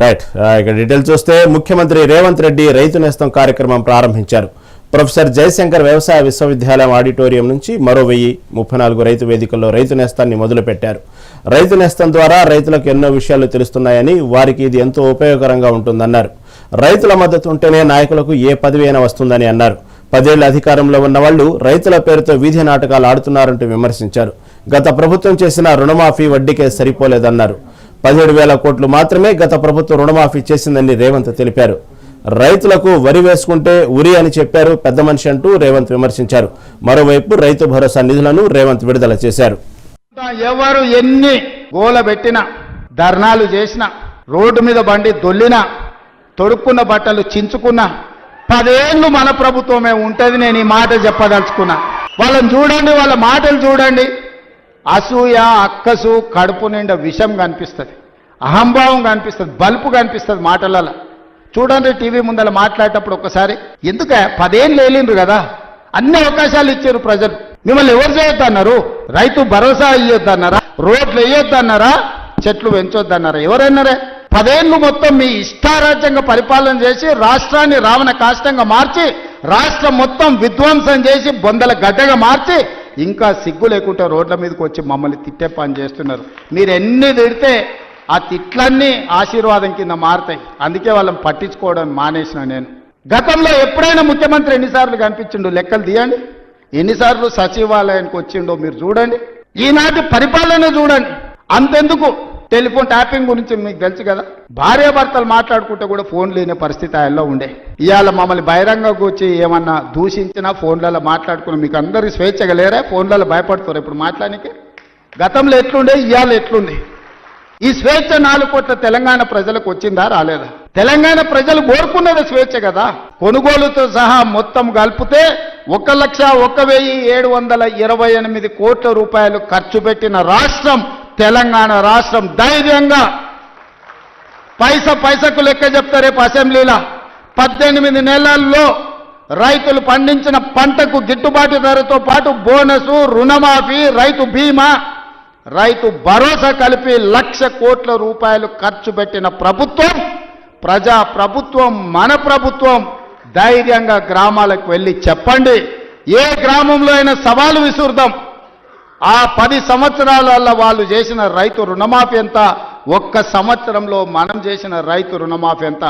Right ఇక details చూస్తే ముఖ్యమంత్రి రేవంత్ రెడ్డి రైతు నేస్తం కార్యక్రమం ప్రారంభించారు. ప్రొఫెసర్ జయశంకర్ వ్యవసాయ విశ్వవిద్యాలయం ఆడిటోరియం నుంచి మరో 1034 రైతు వేదికల్లో రైతు నేస్తాన్ని మొదలుపెట్టారు. రైతు నేస్తం ద్వారా రైతులకు ఎన్నో విషయాలు తెలుస్తున్నాయని, వారికి ఇది ఎంతో ఉపయోగకరంగా ఉంటుందన్నారు. రైతుల మద్దతు ఉంటేనే నాయకులకు ఏ పదవి అయినా వస్తుందని అన్నారు. 10 ఏళ్ల అధికారంలో ఉన్న వాళ్లు రైతుల పేరుతో వీధి నాటకాలు ఆడుతున్నారంటూ విమర్శించారు. గత ప్రభుత్వం చేసిన రుణమాఫీ వడ్డీకే సరిపోలేదన్నారు. 17,000 కోట్లు మాత్రమే గత ప్రభుత్వం రుణమాఫీ చేసిందని రేవంత్ తెలిపారు. రైతులకు వరి వేసుకుంటే ఉరి అని చెప్పారు పెద్ద మనిషి అంటూ రేవంత్ విమర్శించారు. మరోవైపు రైతు భరోసా నిధులను రేవంత్ విడుదల చేశారు. ఎవరు ఎన్ని గోల పెట్టినా, ధర్నాలు చేసినా, రోడ్డు మీద బండి దొల్లినా, తొడుక్కున్న బట్టలు చించుకున్నా 10 ఏళ్ళు మన ప్రభుత్వమే ఉంటుంది. నేను ఈ మాట చెప్పదలుచుకున్నా. వాళ్ళని చూడండి, వాళ్ళ మాటలు చూడండి. అసూయ, అక్కసు, కడుపు నిండా విషం కనిపిస్తుంది, అహంభావం కనిపిస్తుంది, బలుపు కనిపిస్తుంది మాటలలో. చూడండి, టీవీ ముందర మాట్లాడేటప్పుడు ఒక్కసారి ఎందుక 10 ఏళ్ళు వేలిండ్రు కదా, అన్ని అవకాశాలు ఇచ్చారు ప్రజలు. మిమ్మల్ని ఎవరు చేయొద్దన్నారు? రైతు భరోసా ఇయ్యొద్దన్నారా? రోడ్లు వేయొద్దన్నారా? చెట్లు పెంచొద్దన్నారా? ఎవరన్నారే? 10 ఏళ్ళు మొత్తం మీ ఇష్టారాజ్యంగా పరిపాలన చేసి రాష్ట్రాన్ని రావణ కాష్టంగా మార్చి, రాష్ట్రం మొత్తం విధ్వంసం చేసి బొందల గడ్డగా మార్చి, ఇంకా సిగ్గు లేకుండా రోడ్ల మీదకి వచ్చి మమ్మల్ని తిట్టే పని చేస్తున్నారు. మీరు ఎన్ని తిడితే ఆ తిట్లన్నీ ఆశీర్వాదం కింద మారుతాయి. అందుకే వాళ్ళని పట్టించుకోవడం మానేసిన నేను. గతంలో ఎప్పుడైనా ముఖ్యమంత్రి ఎన్నిసార్లు కనిపించిండు? లెక్కలు తీయండి. ఎన్నిసార్లు సచివాలయానికి వచ్చిండో మీరు చూడండి. ఈనాటి పరిపాలన చూడండి. అంతెందుకు, టెలిఫోన్ ట్యాపింగ్ గురించి మీకు తెలుసు కదా. భార్యాభర్తలు మాట్లాడుకుంటే కూడా ఫోన్ లేని పరిస్థితి ఆయనలో ఉండే. ఇవాళ మమ్మల్ని బహిరంగకు వచ్చి ఏమన్నా దూషించినా ఫోన్లలో మాట్లాడుకున్నా మీకు అందరికీ స్వేచ్ఛగా లేరా? ఫోన్లలో భయపడుతారు ఇప్పుడు మాట్లాడానికి. గతంలో ఎట్లుండే, ఇవాళ ఎట్లుంది? ఈ స్వేచ్ఛ 4 కోట్ల తెలంగాణ ప్రజలకు వచ్చిందా, రాలేదా? తెలంగాణ ప్రజలు కోరుకున్నది స్వేచ్ఛ కదా. కొనుగోలుతో సహా మొత్తం కలిపితే 1,01,728 కోట్ల రూపాయలు ఖర్చు పెట్టిన రాష్ట్రం తెలంగాణ రాష్ట్రం. ధైర్యంగా పైసకు లెక్క చెప్తారు రేపు అసెంబ్లీలో. 18 నెలల్లో రైతులు పండించిన పంటకు గిట్టుబాటు ధరతో పాటు బోనసు, రుణమాఫీ, రైతు బీమా, రైతు భరోసా కలిపి 1,00,000 కోట్ల రూపాయలు ఖర్చు పెట్టిన ప్రభుత్వం, ప్రజా ప్రభుత్వం, మన ప్రభుత్వం. ధైర్యంగా గ్రామాలకు వెళ్ళి చెప్పండి. ఏ గ్రామంలో అయినా సవాలు విసురుదాం. ఆ 10 సంవత్సరాల వాళ్ళు చేసిన రైతు రుణమాఫీ ఎంత, 1 సంవత్సరంలో మనం చేసిన రైతు రుణమాఫీ ఎంత?